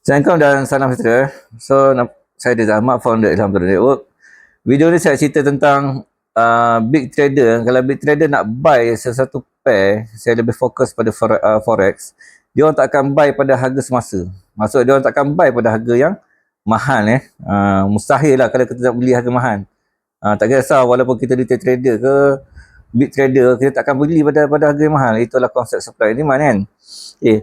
Assalamualaikum dan salam sejahtera. So, saya Dezah Ahmad, founder Ilham Trader Network. Video ni saya cerita tentang big trader. Kalau big trader nak buy sesuatu pair, saya lebih fokus pada forex. Dia orang tak akan buy pada harga semasa. Maksud dia orang tak akan buy pada harga yang mahal. Mustahil lah kalau kita nak beli harga mahal. Tak kisah walaupun kita retail trader ke big trader, kita tak akan beli pada harga yang mahal. Itulah konsep supply and demand kan. Okay.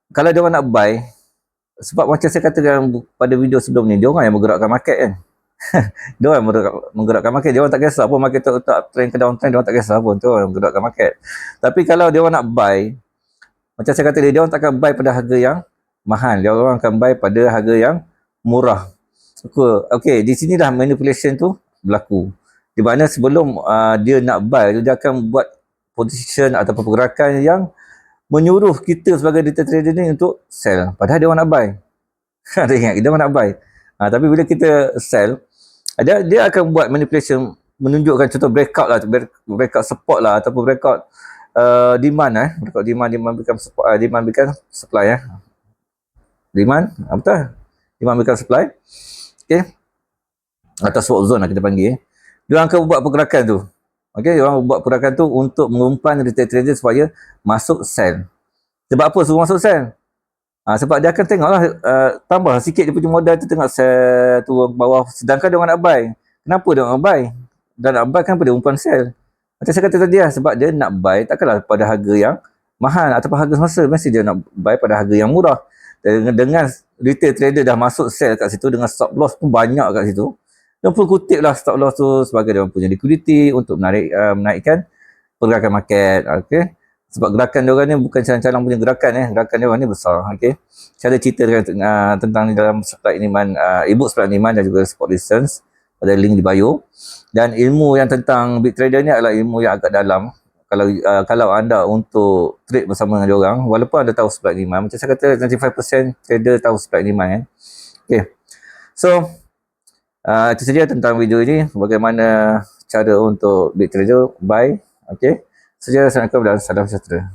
Kalau dia orang nak buy, sebab macam saya katakan pada video sebelum ni, dia orang yang menggerakkan market kan. Dia orang yang menggerakkan market. Dia orang tak kisah pun market tu uptrend ke downtrend, dia orang tak kisah pun, tu orang menggerakkan market. Tapi kalau dia orang nak buy, macam saya kata dia orang tak akan buy pada harga yang mahal. Dia orang akan buy pada harga yang murah. Okey, di sinilah manipulation tu berlaku. Di mana sebelum dia nak buy, dia akan buat position ataupun pergerakan yang menyuruh kita sebagai retail trader ni untuk sell. Padahal dia orang nak buy. Ada ingat, dia orang nak buy. Tapi bila kita sell, dia akan buat manipulation, menunjukkan contoh breakout lah, breakout support lah, ataupun breakout demand breakout demand become support, demand become supply demand, betul? Demand become supply. Okay. Atau swap zone lah kita panggil. Dia akan buat pergerakan tu. Okey, orang buat pergerakan tu untuk mengumpan retail trader supaya masuk sell. Sebab apa suruh masuk sell? Sebab dia akan tengoklah tambah sikit dia punya modal tu, tengok sell turun bawah, sedangkan dia orang nak buy. Kenapa dia orang nak buy? Dan nak buy kan pada umpan sell. Macam saya kata tadi lah, sebab dia nak buy takkanlah pada harga yang mahal ataupun harga semasa, mesti dia nak buy pada harga yang murah. Dengan retail trader dah masuk sell kat situ, dengan stop loss pun banyak kat situ, dia pun kutip lah stop loss tu sebagai dia punya liquidity untuk menaikkan pergerakan market. Okay. Sebab gerakan dia orang ni bukan calang-calang punya gerakan. Gerakan dia orang ni besar. Okay. Saya ada cerita tentang ni dalam supply and demand, ebook supply and demand dan juga support resistance pada link di bio. Dan ilmu yang tentang big trader ni adalah ilmu yang agak dalam. Kalau anda untuk trade bersama dengan dia orang, walaupun anda tahu supply and demand, macam saya kata 95% trader tahu supply and demand. Okay. So, itu saja tentang video ini, bagaimana cara untuk big trader buy. Okey. Assalamualaikum dan salam sejahtera.